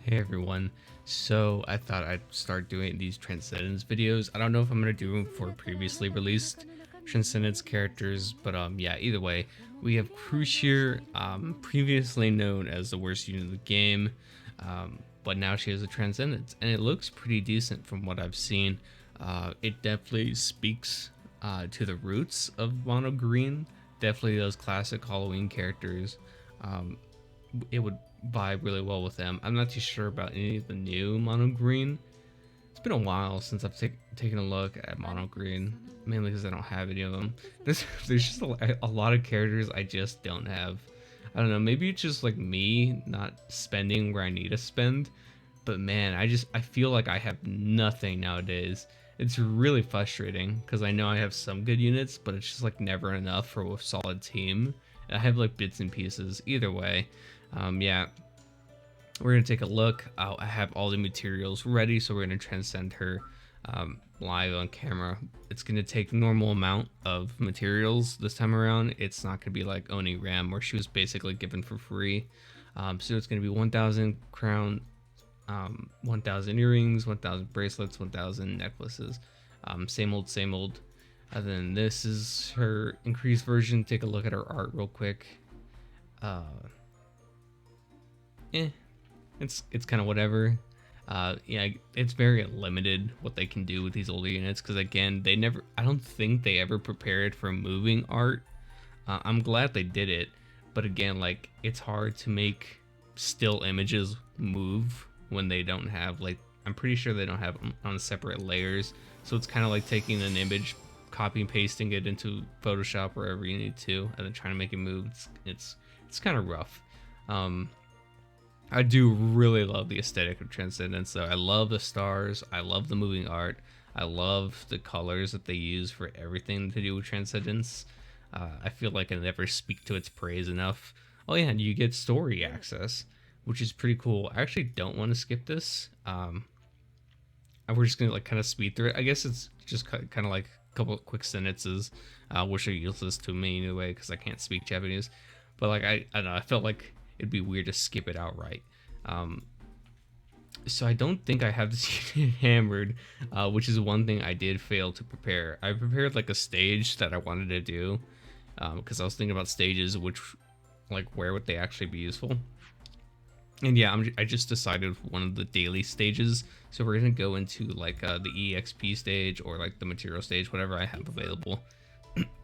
Hey everyone, so I thought I'd start doing these Transcendence videos. I don't know if I'm going to do them for previously released Transcendence characters, but yeah, either way, we have CRUSCH here, previously known as the worst unit of the game, but now she has a Transcendence, and it looks pretty decent from what I've seen. It definitely speaks to the roots of Mono Green, definitely those classic Halloween characters. It would vibe really well with them. I'm not too sure about any of the new Mono Green. It's been a while since I've taken a look at Mono Green, mainly because I don't have any of them. There's just a lot of characters I just don't have. I don't know, maybe it's just like me not spending where I need to spend, but man, I feel like I have nothing nowadays. It's really frustrating because I know I have some good units, but it's just like never enough for a solid team. I have like bits and pieces either way. Yeah, we're gonna take a look. I have all the materials ready, so we're gonna transcend her live on camera. It's gonna take normal amount of materials this time around. It's not gonna be like Oni Ram where she was basically given for free. So it's gonna be 1,000 crown, 1,000 earrings, 1,000 bracelets, 1,000 necklaces. Same old, same old. And then this is her increased version. Take a look at her art real quick. Eh, it's kind of whatever. Yeah, it's very limited what they can do with these older units because again, I don't think they ever prepared for moving art. I'm glad they did it, but again, like it's hard to make still images move when they don't have like I'm pretty sure they don't have them on separate layers. So it's kind of like taking an image, copy and pasting it into Photoshop wherever you need to, and then trying to make it move. It's kind of rough. I do really love the aesthetic of Transcendence though. I love the stars, I love the moving art, I love the colors that they use for everything to do with Transcendence. I feel like I never speak to its praise enough. Oh yeah, and you get story access, which is pretty cool. I actually don't want to skip this. We're just gonna like kind of speed through it. I guess it's just kind of like a couple of quick sentences, which are useless to me anyway because I can't speak Japanese. But like I don't know, I felt like it'd be weird to skip it outright. So I don't think I have this unit hammered, which is one thing I did fail to prepare. I prepared like a stage that I wanted to do because I was thinking about stages, which like where would they actually be useful. And yeah, I just decided one of the daily stages. So we're gonna go into like the EXP stage or like the material stage, whatever I have available.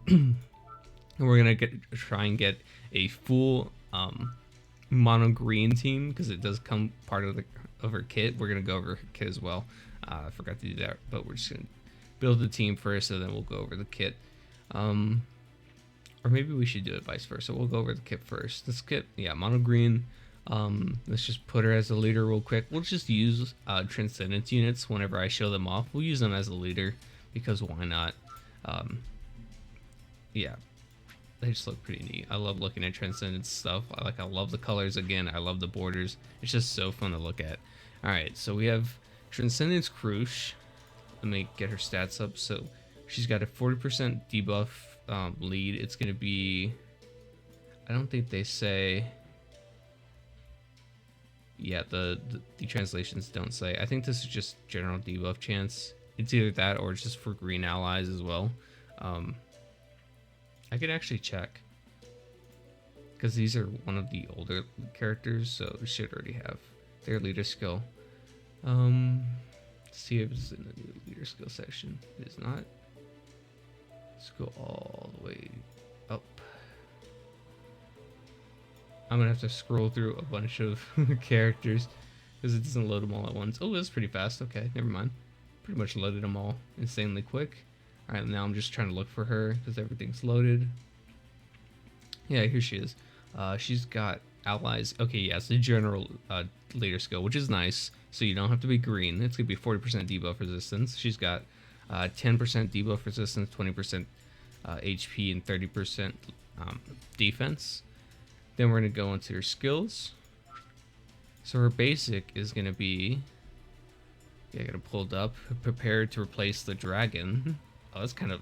And we're gonna try and get a full mono green team because it does come part of her kit. We're gonna go over her kit as well. I forgot to do that, but we're just gonna build the team first, and then we'll go over the kit. Or maybe we should do it vice versa. We'll go over the kit first. This kit, yeah, mono green. Let's just put her as a leader real quick. We'll just use Transcendence units whenever I show them off. We'll use them as a leader because why not? Yeah, they just look pretty neat. I love looking at Transcendence stuff. I love the colors again. I love the borders. It's just so fun to look at. All right, so we have Transcendence CRUSCH. Let me get her stats up. So she's got a 40% debuff lead. It's gonna be, I don't think they say. Yeah, the translations don't say. I think this is just general debuff chance. It's either that or it's just for green allies as well. I could actually check because these are one of the older characters, so they should already have their leader skill. Let's see if it's in the new leader skill section. It is not. Let's go all the way up. I'm gonna have to scroll through a bunch of characters because it doesn't load them all at once. Oh, that's pretty fast. Okay, never mind. Pretty much loaded them all insanely quick. All right, now I'm just trying to look for her because everything's loaded. Yeah, here she is. She's got allies. Okay, yeah, it's the general leader skill, which is nice. So you don't have to be green. It's gonna be 40% debuff resistance. She's got 10% debuff resistance, 20% HP, and 30% defense. Then we're gonna go into her skills. So her basic is gonna be, yeah, I got it pulled up. Prepared to replace the dragon. Oh, that's kind of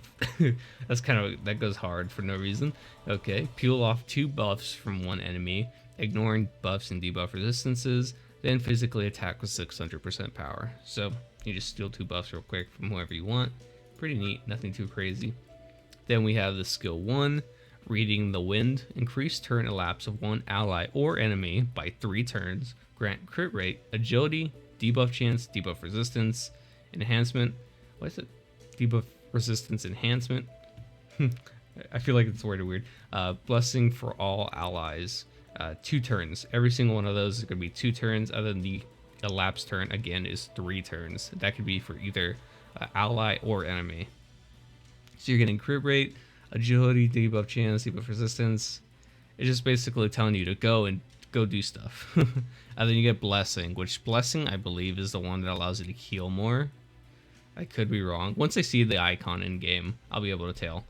that goes hard for no reason. Okay, peel off 2 buffs from one enemy, ignoring buffs and debuff resistances. then physically attack with 600% power. So you just steal 2 buffs real quick from whoever you want. Pretty neat, nothing too crazy. Then we have the skill 1, Reading the Wind. Increase turn elapse of one ally or enemy by 3 turns. Grant crit rate, agility, debuff chance, debuff resistance, enhancement. What is it? Debuff resistance enhancement. I feel like it's worded weird. Blessing for all allies. 2 turns. Every single one of those is going to be 2 turns. Other than the elapsed turn, again, is 3 turns. That could be for either ally or enemy. So you're getting crit rate, agility, debuff chance, debuff resistance. It's just basically telling you to go do stuff. And then you get blessing, which blessing I believe is the one that allows you to heal more. I could be wrong. Once I see the icon in game, I'll be able to tell.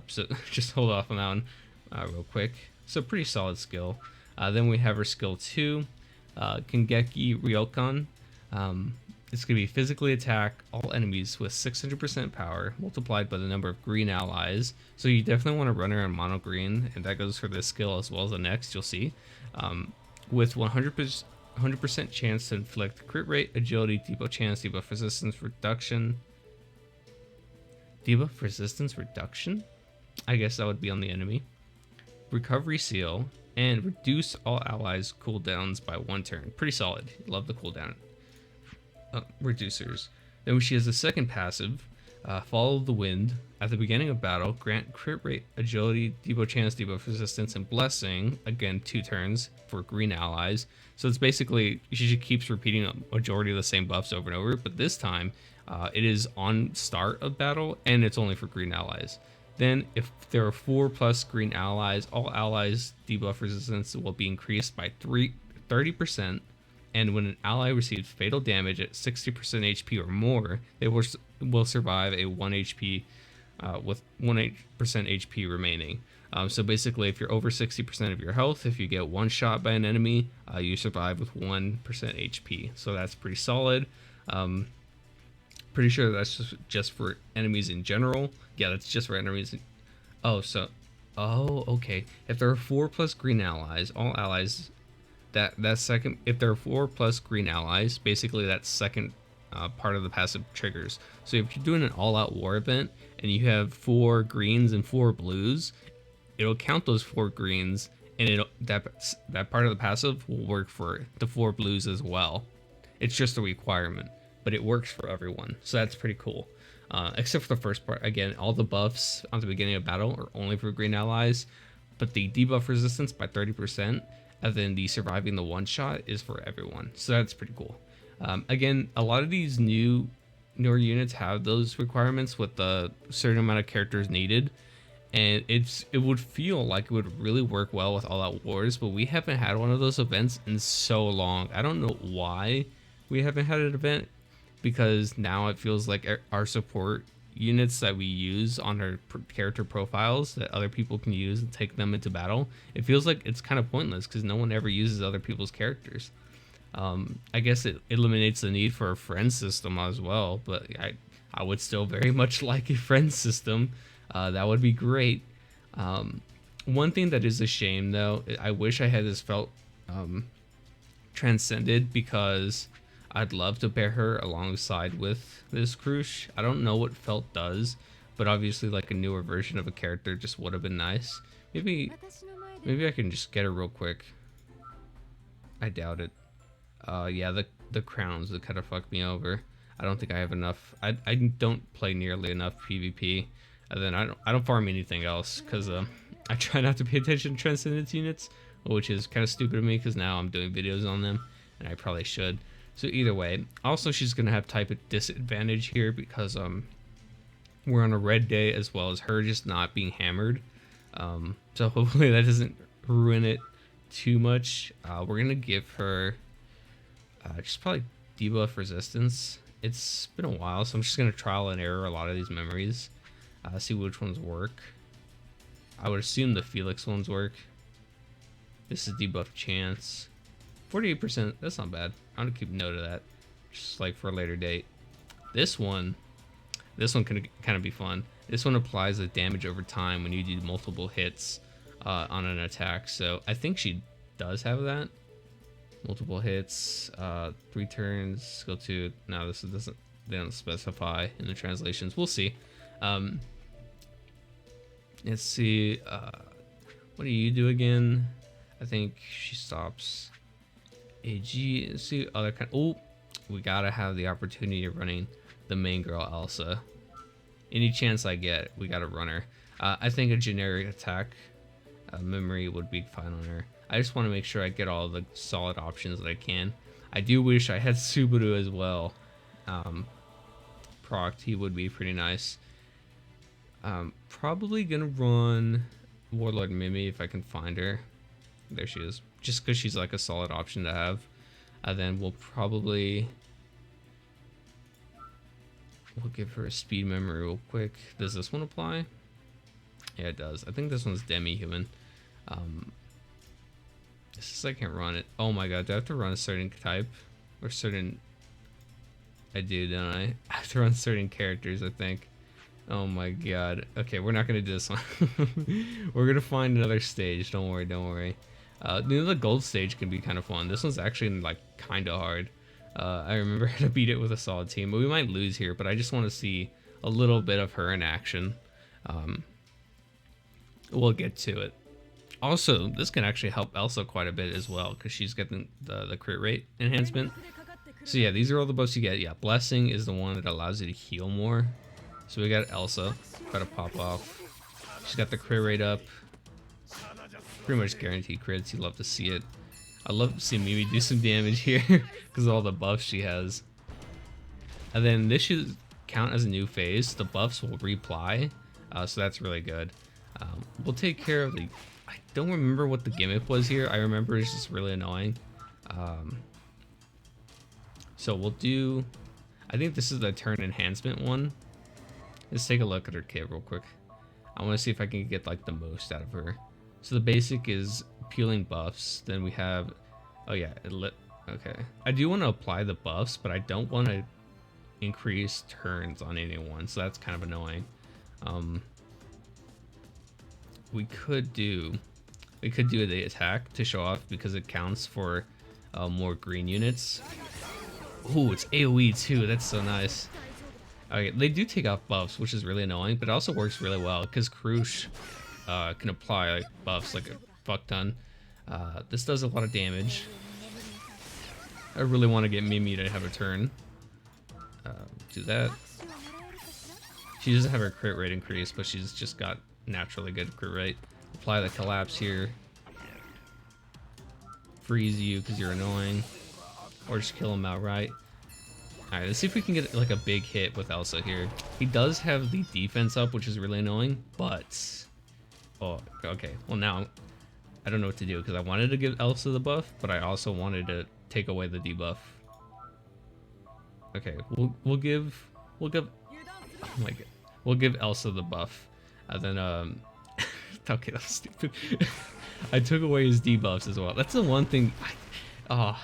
So just hold off on that one real quick. So pretty solid skill. Then we have our skill 2, Kangeki Ryokan. It's going to be physically attack all enemies with 600% power multiplied by the number of green allies. So you definitely want to run around mono green, and that goes for this skill as well as the next, you'll see. With 100% chance to inflict crit rate, agility, debuff chance, debuff resistance reduction. Debuff resistance reduction? I guess that would be on the enemy. Recovery seal, and reduce all allies cooldowns by 1 turn. Pretty solid. Love the cooldown. Reducers. Then she has the second passive, Follow the Wind. At the beginning of battle, grant crit rate, agility, debuff chance, debuff resistance, and blessing. Again, 2 turns for green allies. So it's basically, she keeps repeating a majority of the same buffs over and over, but this time it is on start of battle, and it's only for green allies. Then, if there are 4+ green allies, all allies' debuff resistance will be increased by 30%. And when an ally receives fatal damage at 60% HP or more, they will survive a 1 HP with 1% HP remaining. So basically, if you're over 60% of your health, if you get one shot by an enemy, you survive with 1% HP. So that's pretty solid. Pretty sure that's just for enemies in general. Yeah, that's just for enemies. Oh, okay. If there are 4+ green allies, all allies. That second, if there are 4+ green allies, basically that second part of the passive triggers. So if you're doing an all-out war event and you have 4 greens and 4 blues, it'll count those 4 greens, and that part of the passive will work for the 4 blues as well. It's just a requirement, but it works for everyone. So that's pretty cool. Except for the first part. Again, all the buffs at the beginning of battle are only for green allies, but the debuff resistance by 30%. And then the surviving the one shot is for everyone. So that's pretty cool. Again, a lot of these newer units have those requirements with the certain amount of characters needed. And it would feel like it would really work well with All Out Wars, but we haven't had one of those events in so long. I don't know why we haven't had an event, because now it feels like our support units that we use on our character profiles that other people can use and take them into battle, it feels like it's kind of pointless because no one ever uses other people's characters. I guess it eliminates the need for a friend system as well, but I would still very much like a friend system. That would be great. One thing that is a shame though, I wish I had this felt transcended, because I'd love to pair her alongside with this CRUSCH. I don't know what Felt does, but obviously like a newer version of a character just would have been nice. Maybe I can just get her real quick. I doubt it. Yeah, the crowns that kind of fuck me over. I don't think I have enough. I don't play nearly enough PvP, and then I don't farm anything else because I try not to pay attention to Transcendence units, which is kind of stupid of me because now I'm doing videos on them, and I probably should. So either way, also she's gonna have type of disadvantage here because we're on a red day, as well as her just not being hammered. So hopefully that doesn't ruin it too much. We're gonna give her just probably debuff resistance. It's been a while, so I'm just gonna trial and error a lot of these memories, see which ones work. I would assume the Felix ones work. This is debuff chance. 48%, that's not bad. I'm gonna keep note of that, just like for a later date. This one can kind of be fun. This one applies the damage over time when you do multiple hits on an attack. So I think she does have that. multiple hits, 3 turns, skill 2. No, this doesn't, they don't specify in the translations. We'll see. Let's see, what do you do again? I think she stops AG. Let's see other kind. Oh, we gotta have the opportunity of running the main girl Elsa. Any chance I get, we gotta run her. I think a generic attack memory would be fine on her. I just want to make sure I get all the solid options that I can. I do wish I had Subaru as well. Proct, he would be pretty nice. Probably gonna run Warlord Mimi if I can find her. There she is. Just because she's like a solid option to have. Then we'll give her a speed memory real quick. Does this one apply? Yeah, it does. I think this one's demi-human. This is, I can't run it. Oh my god, do I have to run a certain type? Or certain... I do, don't I? I have to run certain characters, I think. Oh my god. Okay, we're not gonna do this one. We're gonna find another stage. Don't worry, don't worry. The gold stage can be kind of fun. This one's actually like kind of hard. I remember how to beat it with a solid team, but we might lose here. But I just want to see a little bit of her in action. We'll get to it. Also, this can actually help Elsa quite a bit as well because she's getting the crit rate enhancement. So yeah, these are all the buffs you get. Yeah, Blessing is the one that allows you to heal more. So we got Elsa, got to pop off. She's got the crit rate up. Pretty much guaranteed crits. You love to see it. I love to see Mimi do some damage here because of all the buffs she has. And then this should count as a new phase. The buffs will reapply, so that's really good. We'll take care of the... I don't remember what the gimmick was here. I remember it's just really annoying. So we'll do... I think this is the turn enhancement one. Let's take a look at her kit real quick. I want to see if I can get like the most out of her. So the basic is peeling buffs. Then we have... Oh yeah, okay. I do want to apply the buffs, but I don't want to increase turns on anyone. So that's kind of annoying. We could do the attack to show off because it counts for more green units. Ooh, it's AoE too. That's so nice. Okay, they do take off buffs, which is really annoying, but it also works really well because CRUSCH can apply like buffs like a fuck ton. This does a lot of damage. I really want to get Mimi to have a turn. Do that. She doesn't have her crit rate increase, but she's just got naturally good crit rate. Apply the collapse here. Freeze you because you're annoying. Or just kill him outright. Alright, let's see if we can get like a big hit with Elsa here. He does have the defense up, which is really annoying, but... Oh, okay. Well now, I don't know what to do because I wanted to give Elsa the buff, but I also wanted to take away the debuff. Okay, we'll give oh my god. We'll give Elsa the buff. And then okay, that was stupid. I took away his debuffs as well. That's the one thing I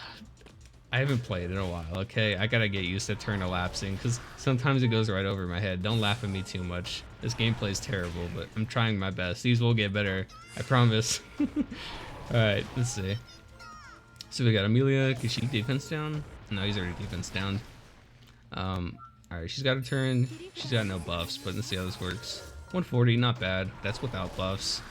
haven't played in a while, okay? I gotta get used to turn elapsing because sometimes it goes right over my head. Don't laugh at me too much. This gameplay is terrible, but I'm trying my best. These will get better, I promise. Alright, let's see. So we got Amelia. Is she defense down? No, he's already defense down. Alright, she's got a turn. She's got no buffs, but let's see how this works. 140, not bad. That's without buffs.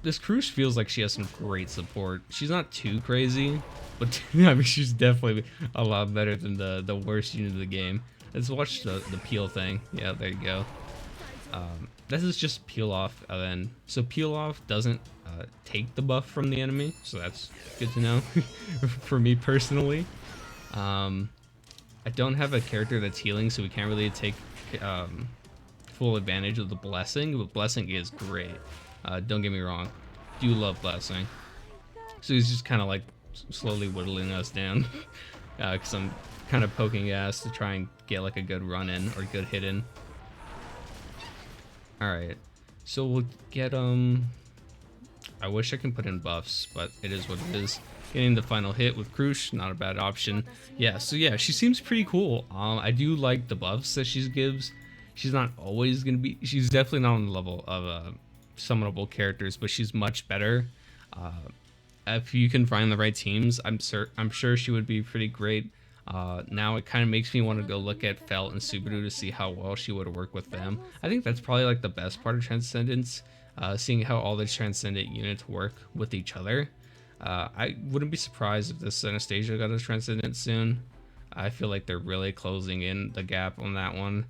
This CRUSCH feels like she has some great support. She's not too crazy, but I mean, she's definitely a lot better than the worst unit of the game. Let's watch the peel thing. Yeah, there you go. This is just peel off, and then so peel off doesn't take the buff from the enemy, so that's good to know for me personally. I don't have a character that's healing, so we can't really take full advantage of the blessing, but blessing is great. Don't get me wrong, do love blessing. So he's just kind of like slowly whittling us down because I'm kind of poking ass to try and get like a good run in or good hit in. Alright, so we'll get I wish I can put in buffs, but it is what it is. Getting the final hit with CRUSCH, not a bad option. Yeah, so yeah, she seems pretty cool. I do like the buffs that she gives. She's not always gonna be, she's definitely not on the level of summonable characters, but she's much better. if you can find the right teams, I'm sure she would be pretty great. Now it kind of makes me want to go look at Felt and Subaru to see how well she would work with them. I think that's probably like the best part of Transcendence, seeing how all the Transcendent units work with each other. I wouldn't be surprised if this Anastasia got a Transcendent soon. I feel like they're really closing in the gap on that one.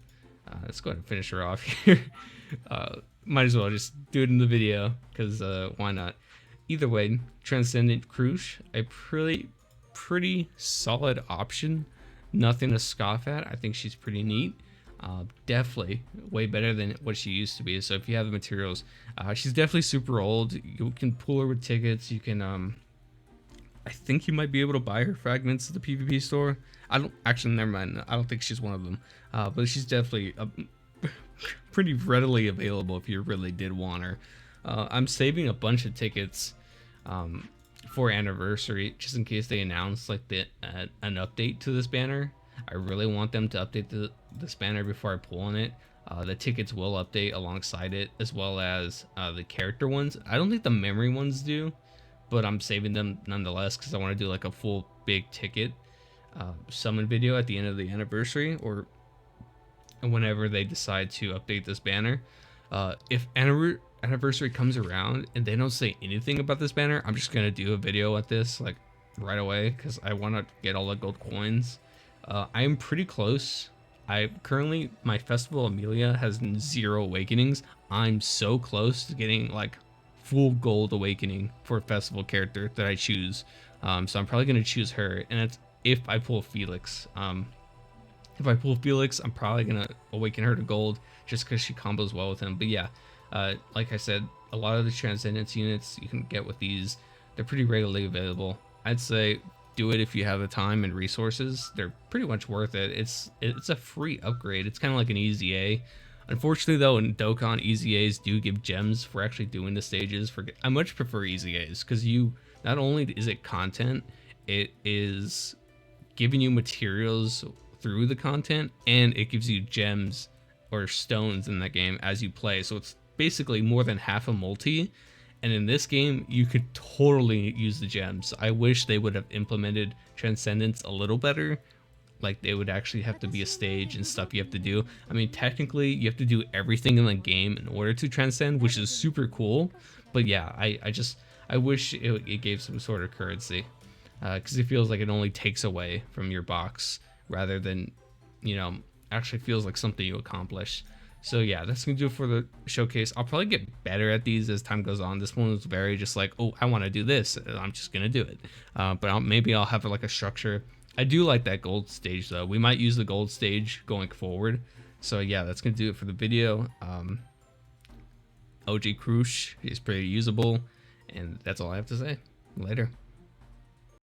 Let's go ahead and finish her off here. Might as well just do it in the video, because why not? Either way, Transcendent CRUSCH, a pretty solid option. Nothing to scoff at. I think she's pretty neat. Definitely way better than what she used to be. So if you have the materials, she's definitely super old. You can pull her with tickets. You can I think you might be able to buy her fragments at the PvP store. I don't actually, never mind. I don't think she's one of them. But she's definitely pretty readily available if you really did want her. I'm saving a bunch of tickets for anniversary, just in case they announce like an update to this banner. I really want them to update this banner before I pull on it. The tickets will update alongside it, as well as the character ones. I don't think the memory ones do, but I'm saving them nonetheless because I want to do like a full big ticket summon video at the end of the anniversary, or whenever they decide to update this banner. If anniversary comes around and they don't say anything about this banner, I'm just gonna do a video at this like right away, because I want to get all the gold coins. I am pretty close. Currently my Festival Amelia has 0 awakenings. I'm so close to getting like full gold awakening for a festival character that I choose. So I'm probably gonna choose her, and that's if I pull Felix. If I pull Felix, I'm probably gonna awaken her to gold just because she combos well with him. But yeah, like I said, a lot of the Transcendence units you can get with these. They're pretty readily available. I'd say do it if you have the time and resources. They're pretty much worth it. It's a free upgrade. It's kind of like an easy A. Unfortunately though, in Dokkan, easy A's do give gems for actually doing the stages. I much prefer easy A's, because you, not only is it content, it is giving you materials through the content, and it gives you gems or stones in that game as you play. So it's basically more than half a multi, and in this game you could totally use the gems. I wish they would have implemented Transcendence a little better. Like, they would actually have to be a stage and stuff you have to do. I mean, technically you have to do everything in the game in order to transcend, which is super cool. But yeah, I wish it gave some sort of currency, because it feels like it only takes away from your box rather than, you know, actually feels like something you accomplish. So yeah, that's gonna do it for the showcase. I'll probably get better at these as time goes on. This one was very just like, oh, I want to do this, I'm just gonna do it. But maybe I'll have like a structure. I do like that gold stage though. We might use the gold stage going forward. So yeah, that's gonna do it for the video. OG CRUSCH is pretty usable, and that's all I have to say. Later.